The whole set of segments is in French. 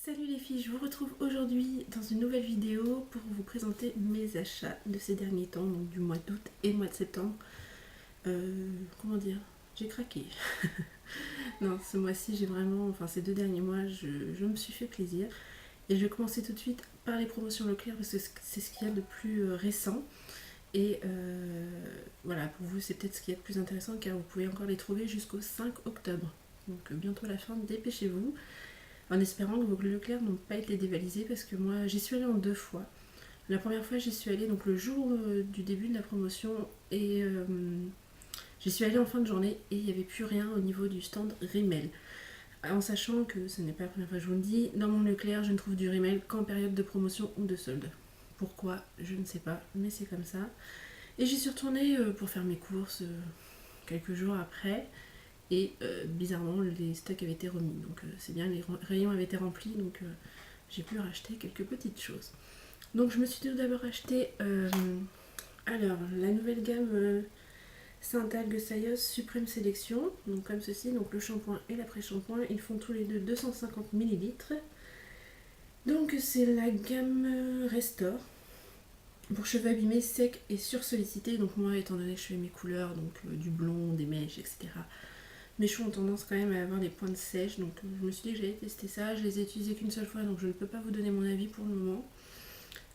Salut les filles, je vous retrouve aujourd'hui dans une nouvelle vidéo pour vous présenter mes achats de ces derniers temps, donc du mois d'août et mois de septembre. Comment dire, j'ai craqué. Non, ce mois-ci, j'ai vraiment, enfin ces 2 derniers mois, je me suis fait plaisir. Et je vais commencer tout de suite par les promotions Leclerc parce que c'est ce qu'il y a de plus récent. Et voilà, pour vous, c'est peut-être ce qu'il y a de plus intéressant car vous pouvez encore les trouver jusqu'au 5 octobre. Donc bientôt la fin, dépêchez-vous. En espérant que vos Leclerc n'ont pas été dévalisés parce que moi j'y suis allée en 2 fois. La première fois j'y suis allée donc le jour du début de la promotion et j'y suis allée en fin de journée et il n'y avait plus rien au niveau du stand Rimmel. En sachant que ce n'est pas la première fois que je vous le dis, dans mon Leclerc je ne trouve du Rimmel qu'en période de promotion ou de solde. Pourquoi, je ne sais pas, mais c'est comme ça. Et j'y suis retournée pour faire mes courses quelques jours après. Et bizarrement, les stocks avaient été remis. Donc c'est bien, les rayons avaient été remplis. Donc j'ai pu racheter quelques petites choses. Donc je me suis tout d'abord acheté alors la nouvelle gamme Saint-Algue Sayos Supreme Sélection. Donc comme ceci, donc le shampoing et l'après-shampoing. Ils font tous les deux 250 ml. Donc c'est la gamme Restore. Pour cheveux abîmés, secs et sursollicités. Donc moi, étant donné que je fais mes couleurs, donc du blond, des mèches, etc. Mes cheveux ont tendance quand même à avoir des pointes sèches, donc je me suis dit que j'allais tester ça. Je les ai utilisés qu'une seule fois, donc je ne peux pas vous donner mon avis pour le moment.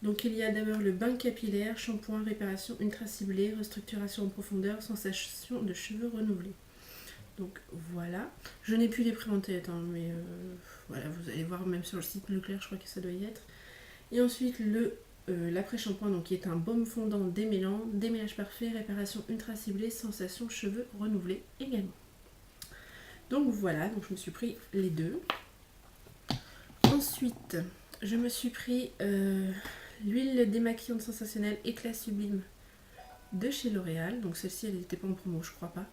Donc il y a d'abord le bain capillaire, shampoing, réparation ultra ciblée, restructuration en profondeur, sensation de cheveux renouvelés. Donc voilà. Je n'ai plus les prix en tête, hein, mais voilà, vous allez voir même sur le site Leclerc, je crois que ça doit y être. Et ensuite l'après-shampoing, donc qui est un baume fondant démêlant, démêlage parfait, réparation ultra ciblée, sensation cheveux renouvelés également. Donc voilà, donc je me suis pris les deux. Ensuite, je me suis pris l'huile démaquillante sensationnelle éclat sublime de chez L'Oréal. Donc celle-ci, elle n'était pas en promo, je crois pas.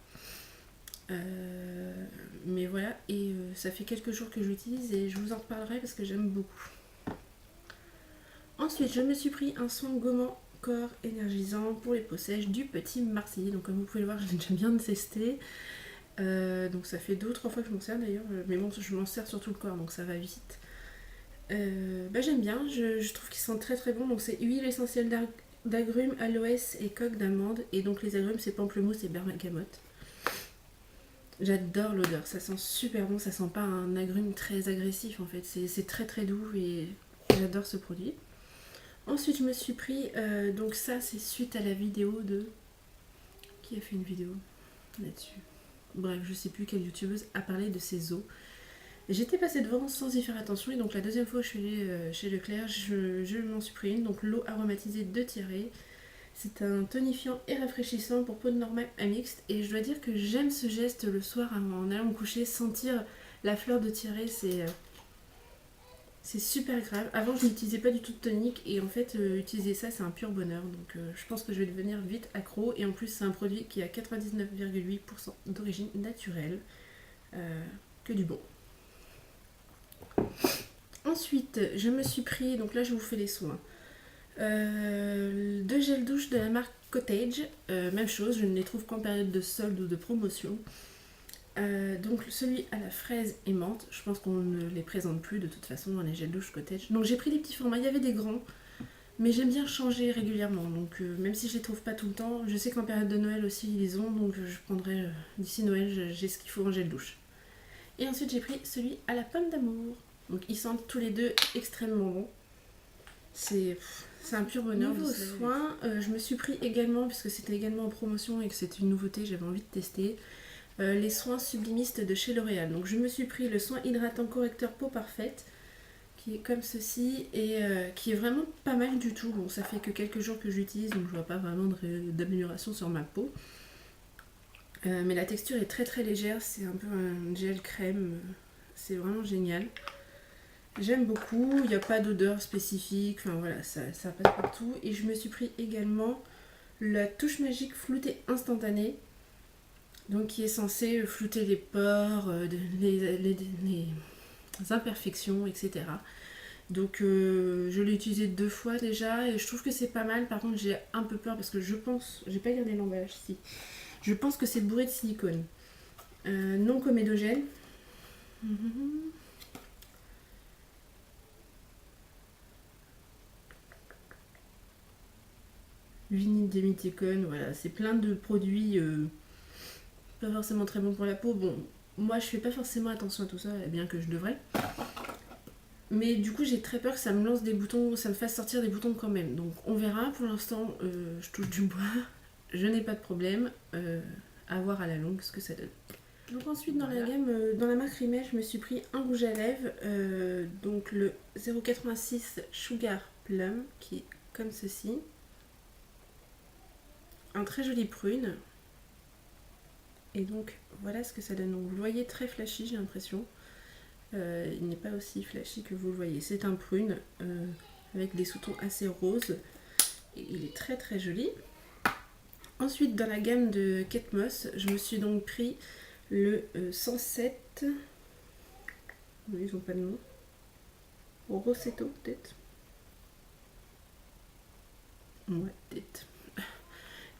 Mais voilà, et ça fait quelques jours que j'utilise et je vous en reparlerai parce que j'aime beaucoup. Ensuite, je me suis pris un soin gommant corps énergisant pour les peaux sèches du Petit Marseillais. Donc comme vous pouvez le voir, je l'ai déjà bien testé. Donc ça fait 2 ou 3 fois que je m'en sers d'ailleurs, mais bon, je m'en sers sur tout le corps donc ça va vite. J'aime bien, je trouve qu'ils sont très très bons. Donc c'est huile essentielle d'agrumes, aloès et coque d'amande. Et donc les agrumes c'est pamplemousse et bergamote. J'adore l'odeur, ça sent super bon, ça sent pas un agrume très agressif en fait, c'est très très doux et j'adore ce produit. Ensuite je me suis pris, donc ça c'est suite à la vidéo de... Qui a fait une vidéo là-dessus? Bref, je sais plus quelle youtubeuse a parlé de ses os. J'étais passée devant sans y faire attention et donc la deuxième fois que je suis allée chez Leclerc, je m'en suis pris une. Donc l'eau aromatisée de Thierry. C'est un tonifiant et rafraîchissant pour peau normale à mixte et je dois dire que j'aime ce geste le soir en allant me coucher, sentir la fleur de Thierry, c'est super grave. Avant je n'utilisais pas du tout de tonique et en fait utiliser ça c'est un pur bonheur. Donc je pense que je vais devenir vite accro et en plus c'est un produit qui a 99,8% d'origine naturelle. Que du bon. Ensuite, je me suis pris, donc là je vous fais les soins, 2 gels douche de la marque Cottage, même chose, je ne les trouve qu'en période de solde ou de promotion. Donc celui à la fraise et menthe, je pense qu'on ne les présente plus de toute façon dans les gels douche Cottage. Donc j'ai pris des petits formats, il y avait des grands, mais j'aime bien changer régulièrement. Donc même si je les trouve pas tout le temps, je sais qu'en période de Noël aussi ils les ont, donc je prendrai d'ici Noël, j'ai ce qu'il faut en gel douche. Et ensuite j'ai pris celui à la pomme d'amour. Donc ils sentent tous les deux extrêmement bons. C'est un pur bonheur. Niveau soins, je me suis pris également, puisque c'était également en promotion et que c'était une nouveauté, j'avais envie de tester, les soins sublimistes de chez L'Oréal. Donc je me suis pris le soin hydratant correcteur peau parfaite, qui est comme ceci, et qui est vraiment pas mal du tout. Bon, ça fait que quelques jours que j'utilise, donc je vois pas vraiment d'amélioration sur ma peau. Mais la texture est très très légère, c'est un peu un gel crème, c'est vraiment génial. J'aime beaucoup, il n'y a pas d'odeur spécifique, enfin voilà, ça passe partout. Et je me suis pris également la touche magique floutée instantanée, donc qui est censée flouter les pores, les imperfections, etc. Donc je l'ai utilisé 2 fois déjà et je trouve que c'est pas mal. Par contre j'ai un peu peur parce que je pense, j'ai pas regardé l'emballage ici, je pense que c'est bourré de silicone. Non comédogène. vinyle d'Emicticone, voilà, c'est plein de produits pas forcément très bons pour la peau. Bon, moi je fais pas forcément attention à tout ça, bien que je devrais. Mais du coup j'ai très peur que ça me lance des boutons, ça me fasse sortir des boutons quand même. Donc on verra, pour l'instant je touche du bois, je n'ai pas de problème, à voir à la longue ce que ça donne. Donc ensuite dans la gamme, dans la marque Rimmel, je me suis pris un rouge à lèvres, donc le 086 Sugar Plum, qui est comme ceci. Un très joli prune. Et donc voilà ce que ça donne. Donc vous le voyez très flashy, j'ai l'impression. Il n'est pas aussi flashy que vous le voyez. C'est un prune avec des sous-tons assez roses. Et il est très très joli. Ensuite dans la gamme de Kate Moss, je me suis donc pris le 107. Oui, ils n'ont pas de nom. Rossetto peut-être. Ouais, peut-être.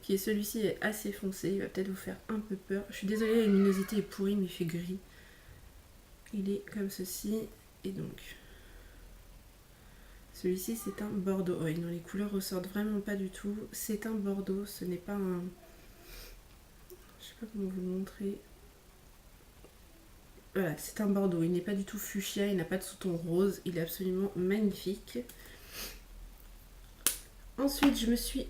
Qui est celui-ci est assez foncé, il va peut-être vous faire un peu peur. Je suis désolée, la luminosité est pourrie, mais il fait gris. Il est comme ceci, et donc celui-ci c'est un bordeaux. Oui, non, les couleurs ressortent vraiment pas du tout. C'est un bordeaux, ce n'est pas un... Je sais pas comment vous le montrer. Voilà, c'est un bordeaux, il n'est pas du tout fuchsia, il n'a pas de sous-ton rose, il est absolument magnifique. Ensuite, je me suis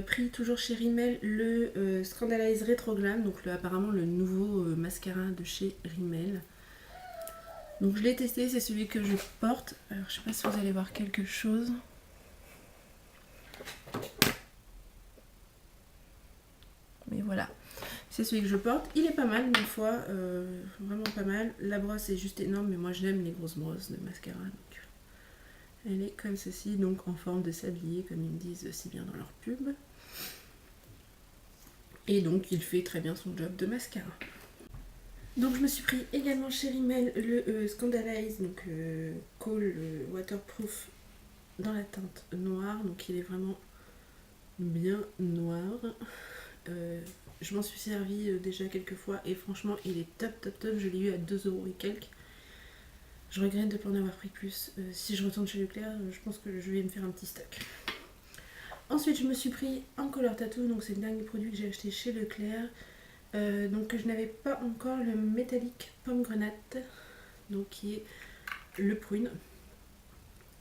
pris toujours chez Rimmel le Scandalize Retro Glam, donc apparemment le nouveau mascara de chez Rimmel. Donc je l'ai testé, c'est celui que je porte. Alors je sais pas si vous allez voir quelque chose. Mais voilà, c'est celui que je porte. Il est pas mal, ma foi, vraiment pas mal. La brosse est juste énorme, mais moi j'aime les grosses brosses de mascara. Donc elle est comme ceci, donc en forme de sablier, comme ils me disent si bien dans leur pub. Et donc il fait très bien son job de mascara. Donc je me suis pris également chez Rimmel le Scandalize, donc Kohl Waterproof dans la teinte noire, donc il est vraiment bien noir. Je m'en suis servi déjà quelques fois et franchement il est top top top, je l'ai eu à 2 € et quelques. Je regrette de ne pas en avoir pris plus. Si je retourne chez Leclerc, je pense que je vais me faire un petit stock. Ensuite je me suis pris un Color Tattoo, donc c'est le dernier produit que j'ai acheté chez Leclerc. Donc je n'avais pas encore le métallique pomme grenade, donc qui est le prune.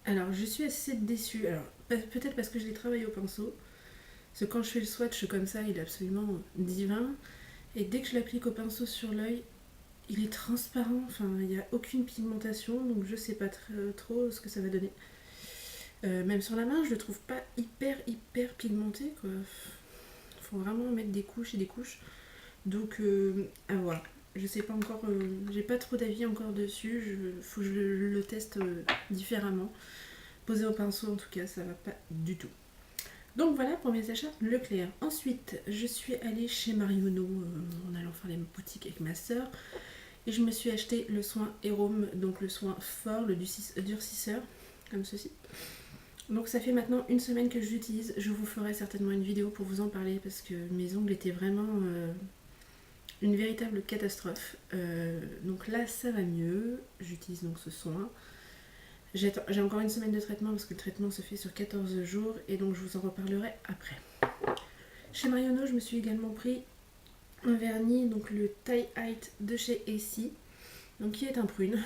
Alors je suis assez déçue, alors peut-être parce que je l'ai travaillé au pinceau, parce que quand je fais le swatch comme ça il est absolument divin, et dès que je l'applique au pinceau sur l'œil il est transparent, enfin il n'y a aucune pigmentation, donc je sais pas trop ce que ça va donner. Même sur la main je le trouve pas hyper pigmenté quoi, faut vraiment mettre des couches et des couches. Donc à voir, je sais pas encore, j'ai pas trop d'avis encore dessus, faut que je le teste différemment. Posé au pinceau en tout cas ça va pas du tout. Donc voilà pour mes achats Leclerc. Ensuite je suis allée chez Marionneau en allant faire les boutiques avec ma soeur. Et je me suis acheté le soin Hérome, donc le soin fort, le durcisseur, comme ceci. Donc ça fait maintenant une semaine que je l'utilise. Je vous ferai certainement une vidéo pour vous en parler parce que mes ongles étaient vraiment une véritable catastrophe. Donc là ça va mieux, j'utilise donc ce soin. J'ai encore une semaine de traitement parce que le traitement se fait sur 14 jours et donc je vous en reparlerai après. Chez Marionneau je me suis également pris un vernis, donc le Tie Height de chez Essie, donc qui est un prune.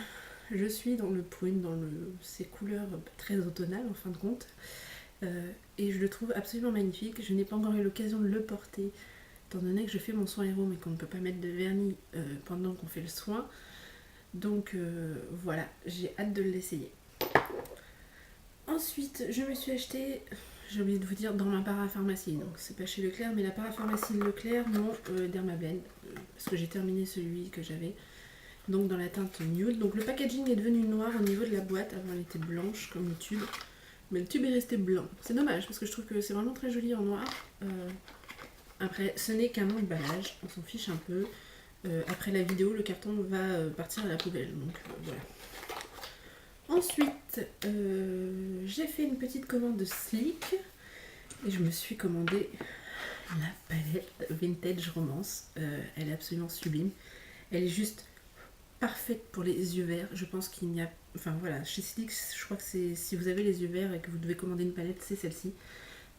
Je suis dans le prune, dans ces couleurs très automnales en fin de compte, et je le trouve absolument magnifique. Je n'ai pas encore eu l'occasion de le porter étant donné que je fais mon soin Hérome et qu'on ne peut pas mettre de vernis pendant qu'on fait le soin, donc voilà, j'ai hâte de l'essayer. Ensuite je me suis acheté, j'ai oublié de vous dire, dans ma parapharmacie, donc c'est pas chez Leclerc, mais la parapharmacie de Leclerc, mon Dermablend, parce que j'ai terminé celui que j'avais, donc dans la teinte nude. Donc le packaging est devenu noir au niveau de la boîte, avant elle était blanche comme le tube, mais le tube est resté blanc. C'est dommage, parce que je trouve que c'est vraiment très joli en noir. Après, ce n'est qu'un emballage, on s'en fiche un peu. Après la vidéo, le carton va partir à la poubelle, donc voilà. Ensuite, j'ai fait une petite commande de Sleek et je me suis commandé la palette Vintage Romance. Elle est absolument sublime. Elle est juste parfaite pour les yeux verts. Je pense qu'il n'y a... Enfin voilà, chez Sleek, je crois que c'est... Si vous avez les yeux verts et que vous devez commander une palette, c'est celle-ci.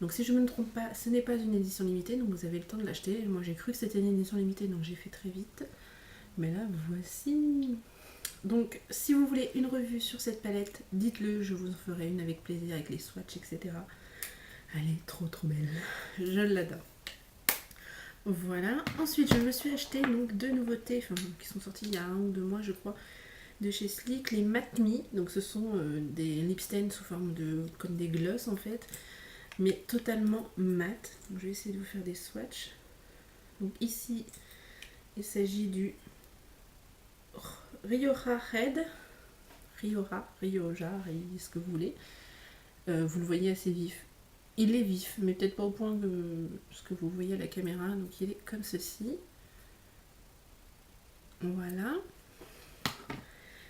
Donc si je me trompe pas, ce n'est pas une édition limitée, donc vous avez le temps de l'acheter. Moi j'ai cru que c'était une édition limitée, donc j'ai fait très vite. Mais là, voici. Donc si vous voulez une revue sur cette palette, dites-le, je vous en ferai une avec plaisir, avec les swatchs, etc. Elle est trop belle, je l'adore. Voilà, ensuite je me suis acheté donc deux nouveautés, enfin, qui sont sorties il y a 1 ou 2 mois je crois, de chez Sleek, les Matte Me. Donc ce sont des lip stains sous forme de, comme des gloss en fait, mais totalement mat. Donc, je vais essayer de vous faire des swatchs. Donc ici, il s'agit du Rioja Red, Rioja, ce que vous voulez. Vous le voyez assez vif. Il est vif, mais peut-être pas au point de ce que vous voyez à la caméra. Donc il est comme ceci. Voilà.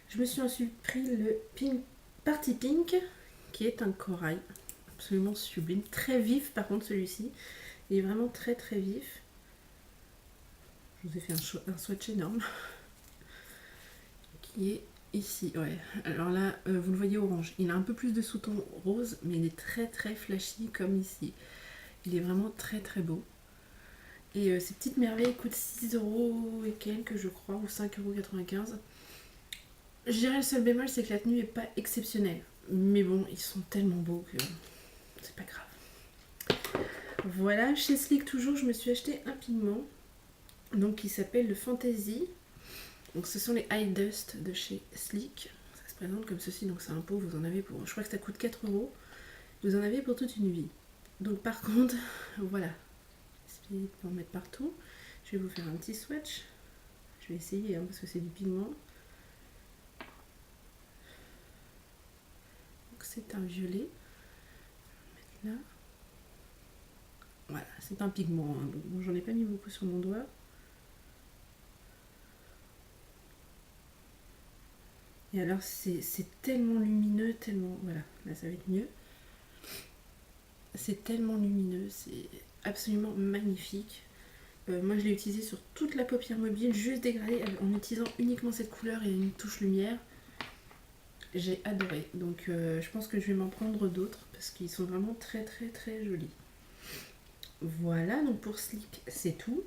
Je me suis ensuite pris le Party Pink, qui est un corail absolument sublime, très vif par contre celui-ci. Il est vraiment très vif. Je vous ai fait un swatch énorme qui est ici. Ouais. Alors là, vous le voyez orange. Il a un peu plus de sous-ton rose, mais il est très flashy comme ici. Il est vraiment très beau. Et ces petites merveilles coûtent 6 € et quelques, je crois, ou 5,95 €. Je dirais le seul bémol, c'est que la tenue n'est pas exceptionnelle. Mais bon, ils sont tellement beaux que c'est pas grave. Voilà, chez Sleek toujours, je me suis acheté un pigment donc qui s'appelle le Fantasy. Donc ce sont les Eye Dust de chez Sleek. Ça se présente comme ceci, donc c'est un pot, vous en avez pour, je crois que ça coûte 4 €. Vous en avez pour toute une vie. Donc par contre, voilà. Essayez de en mettre partout. Je vais vous faire un petit swatch. Je vais essayer parce que c'est du pigment. C'est un violet. Je vais mettre là. Voilà, c'est un pigment. Hein. Donc, j'en ai pas mis beaucoup sur mon doigt. Et alors, c'est tellement lumineux, tellement... Voilà, là ça va être mieux. C'est tellement lumineux, c'est absolument magnifique. Moi, je l'ai utilisé sur toute la paupière mobile, juste dégradée, en utilisant uniquement cette couleur et une touche lumière. J'ai adoré, donc je pense que je vais m'en prendre d'autres parce qu'ils sont vraiment très jolis. Voilà, donc pour Sleek c'est tout.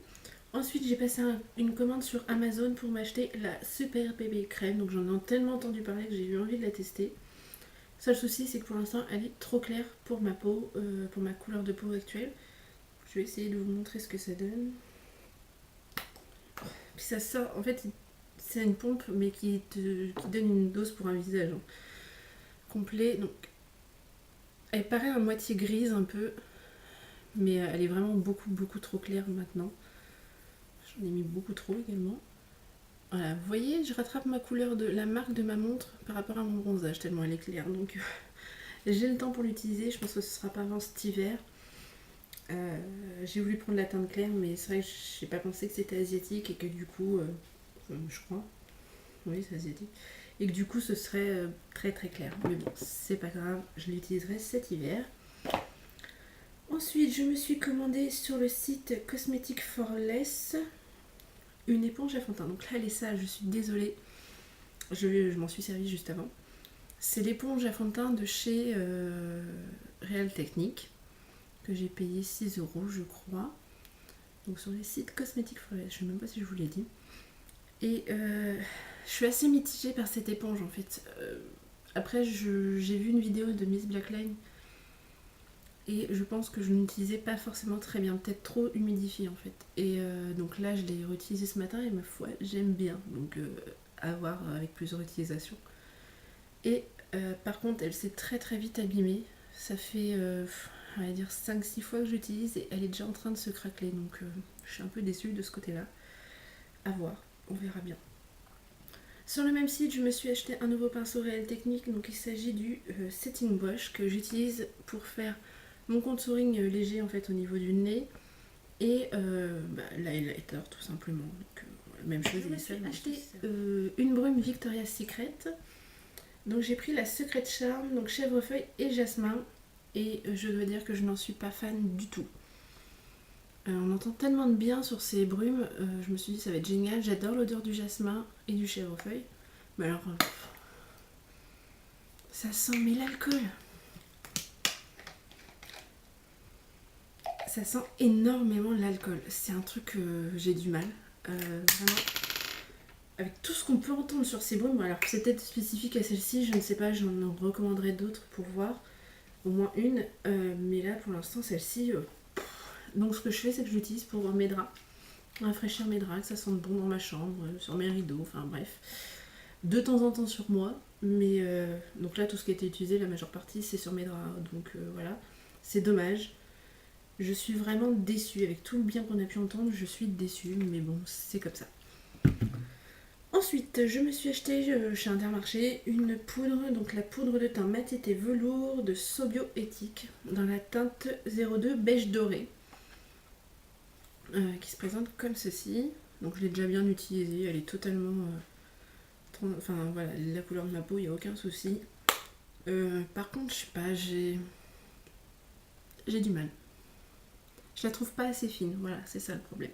Ensuite j'ai passé une commande sur Amazon pour m'acheter la Super Bébé Crème, donc j'en ai tellement entendu parler que j'ai eu envie de la tester. Seul souci c'est que pour l'instant elle est trop claire pour ma peau, pour ma couleur de peau actuelle. Je vais essayer de vous montrer ce que ça donne. Puis ça sort, en fait c'est une pompe mais qui donne une dose pour un visage hein, complet. Donc elle paraît à moitié grise un peu, mais elle est vraiment beaucoup trop claire maintenant. J'en ai mis beaucoup trop également. Voilà, vous voyez, je rattrape ma couleur de la marque de ma montre par rapport à mon bronzage tellement elle est claire. Donc j'ai le temps pour l'utiliser, je pense que ce sera pas avant cet hiver. J'ai voulu prendre la teinte claire, mais c'est vrai que j'ai pas pensé que c'était asiatique et que du coup, je crois, oui c'est asiatique, et que du coup ce serait très clair. Mais bon, c'est pas grave, je l'utiliserai cet hiver. Ensuite, je me suis commandé sur le site Cosmetic for Less une éponge à fond de teint. Donc là, elle est sale, je suis désolée. Je m'en suis servi juste avant. C'est l'éponge à fond de teint de chez Real Technique que j'ai payé 6 € je crois. Donc sur les sites Cosmetic for Less, je sais même pas si je vous l'ai dit. Et je suis assez mitigée par cette éponge en fait. Après, j'ai vu une vidéo de Miss Blackline et je pense que je ne l'utilisais pas forcément très bien, peut-être trop humidifié en fait. Et donc là je l'ai réutilisé ce matin et ma foi j'aime bien, donc à voir avec plusieurs utilisations. Et par contre elle s'est très vite abîmée, ça fait on va dire 5-6 fois que j'utilise et elle est déjà en train de se craqueler, donc je suis un peu déçue de ce côté là. À voir, on verra bien. Sur le même site, je me suis acheté un nouveau pinceau Real Technique, donc il s'agit du Setting Brush que j'utilise pour faire mon contouring léger en fait au niveau du nez et l'highlighter tout simplement. Donc, même chose. Je me suis acheté une brume Victoria's Secret. Donc j'ai pris la Secret Charm, donc chèvrefeuille et jasmin, et je dois dire que je n'en suis pas fan du tout. On entend tellement de bien sur ces brumes, je me suis dit ça va être génial, j'adore l'odeur du jasmin et du chèvrefeuille. Mais alors, ça sent mais l'alcool. ça sent énormément l'alcool. C'est un truc que j'ai du mal. Vraiment. Avec tout ce qu'on peut entendre sur ces baumes, alors c'est peut-être spécifique à celle-ci, je ne sais pas, j'en recommanderais d'autres pour voir. Au moins une. Mais là, pour l'instant, celle-ci... Donc ce que je fais, c'est que je l'utilise pour mes draps. Rafraîchir mes draps, que ça sente bon dans ma chambre, sur mes rideaux, enfin bref. De temps en temps sur moi. Mais donc là, tout ce qui a été utilisé, la majeure partie, c'est sur mes draps. Donc voilà. C'est dommage. Je suis vraiment déçue. Avec tout le bien qu'on a pu entendre, je suis déçue. Mais bon, c'est comme ça. Ensuite, je me suis acheté chez Intermarché une poudre, donc la poudre de teint matité velours de Sobio Éthique, dans la teinte 02 beige doré, qui se présente comme ceci. Donc je l'ai déjà bien utilisée, elle est totalement... enfin voilà, la couleur de ma peau, il n'y a aucun souci. Par contre, je sais pas, j'ai du mal. Je la trouve pas assez fine, voilà, c'est ça le problème.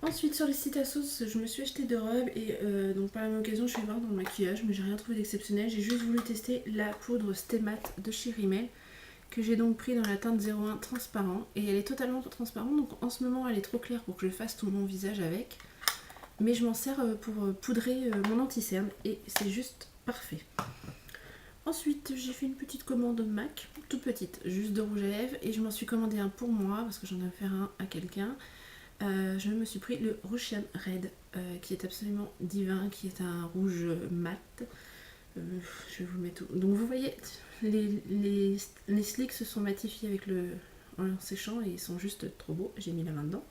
Ensuite, sur le site Asos, je me suis acheté deux robes et donc par la même occasion, je suis allée voir dans le maquillage, mais j'ai rien trouvé d'exceptionnel. J'ai juste voulu tester la poudre Stay Matte de chez Rimmel, que j'ai donc pris dans la teinte 01 transparent, et elle est totalement transparente, donc en ce moment elle est trop claire pour que je fasse tout mon visage avec, mais je m'en sers pour poudrer mon anti-cerne et c'est juste parfait. Ensuite, j'ai fait une petite commande MAC, toute petite, juste de rouge à lèvres, et je m'en suis commandé un pour moi parce que j'en ai offert un à quelqu'un. Je me suis pris le Russian Red, qui est absolument divin, qui est un rouge mat. Je vais vous mettre tout. Donc vous voyez, les slicks se sont matifiés avec en séchant et ils sont juste trop beaux. J'ai mis la main dedans.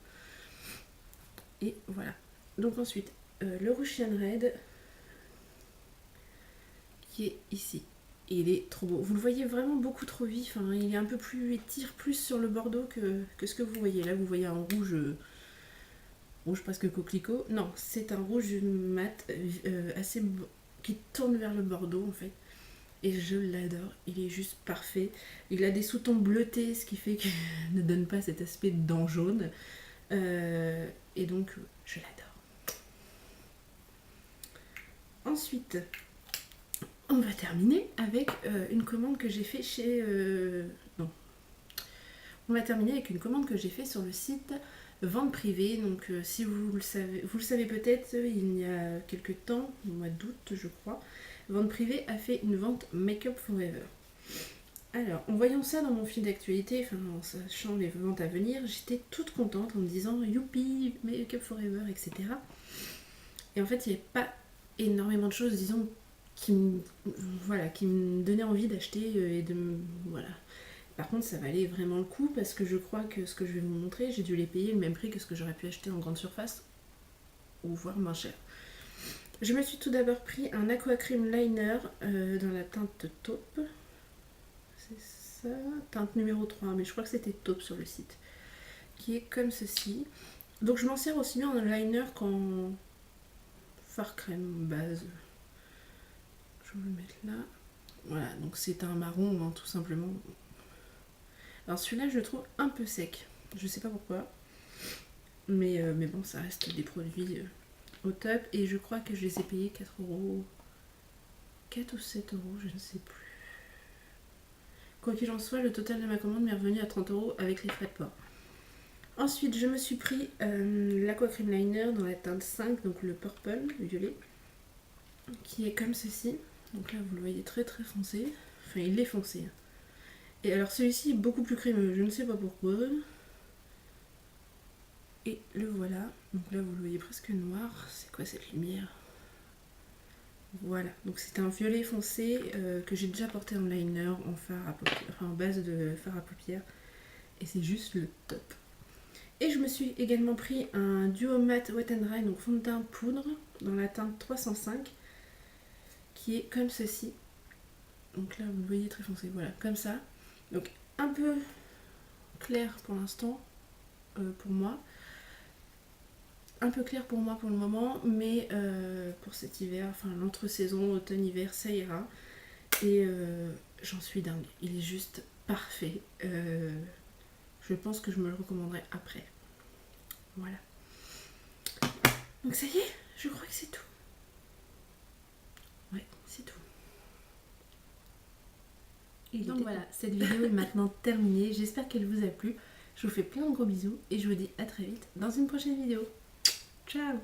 Et voilà. Donc ensuite, le Russian Red, qui est ici. Et il est trop beau. Vous le voyez vraiment beaucoup trop vif. Hein. Il est un peu plus, il tire plus sur le bordeaux que ce que vous voyez. Là, vous voyez un rouge... rouge presque coquelicot. Non, c'est un rouge mat assez qui tourne vers le bordeaux en fait. Et je l'adore. Il est juste parfait. Il a des sous-tons bleutés, ce qui fait qu'il ne donne pas cet aspect de dents jaunes. Et donc, je l'adore. Ensuite, on va terminer avec une commande que j'ai fait chez... non. On va terminer avec une commande que j'ai fait sur le site Vente Privée. Donc si vous le savez peut-être, il y a quelques temps, au mois d'août je crois, Vente Privée a fait une vente Make Up Forever. Alors, en voyant ça dans mon fil d'actualité, enfin en sachant les ventes à venir, j'étais toute contente en me disant youpi, Make Up Forever, etc. Et en fait, il n'y avait pas énormément de choses, disons, qui me donnaient envie d'acheter et de me... Voilà. Par contre, ça valait vraiment le coup parce que je crois que ce que je vais vous montrer, j'ai dû les payer le même prix que ce que j'aurais pu acheter en grande surface ou voire moins cher. Je me suis tout d'abord pris un Aqua Cream Liner dans la teinte taupe. C'est ça, teinte numéro 3, mais je crois que c'était taupe sur le site. Qui est comme ceci. Donc je m'en sers aussi bien en liner qu'en fard crème base. Je vais vous le mettre là. Voilà, donc c'est un marron, hein, tout simplement. Alors celui-là, je le trouve un peu sec. Je sais pas pourquoi. Mais bon, ça reste des produits au top. Et je crois que je les ai payés 4 €. 4 ou 7 €, je ne sais plus. Quoi qu'il en soit, le total de ma commande m'est revenu à 30 € avec les frais de port. Ensuite, je me suis pris l'Aqua Cream Liner dans la teinte 5, donc le purple, le violet, qui est comme ceci. Donc là, vous le voyez très très foncé. Enfin, il est foncé. Et alors celui-ci est beaucoup plus crémeux, je ne sais pas pourquoi. Et le voilà. Donc là vous le voyez presque noir. C'est quoi cette lumière? Voilà, donc c'est un violet foncé que j'ai déjà porté en liner, en fard à paupières, enfin en base de fard à paupières. Et c'est juste le top. Et je me suis également pris un Duo Matte Wet n Dry, donc fond de teint poudre, dans la teinte 305, qui est comme ceci. Donc là vous le voyez très foncé, voilà, comme ça. Donc un peu clair pour l'instant, pour moi. Un peu clair pour moi pour le moment, mais pour cet hiver, enfin l'entre-saison, automne-hiver, ça ira. Et j'en suis dingue. Il est juste parfait. Je pense que je me le recommanderai après. Voilà. Donc ça y est, je crois que c'est tout. Ouais, c'est tout. Et donc voilà, cette vidéo est maintenant terminée. J'espère qu'elle vous a plu. Je vous fais plein de gros bisous et je vous dis à très vite dans une prochaine vidéo. Ciao!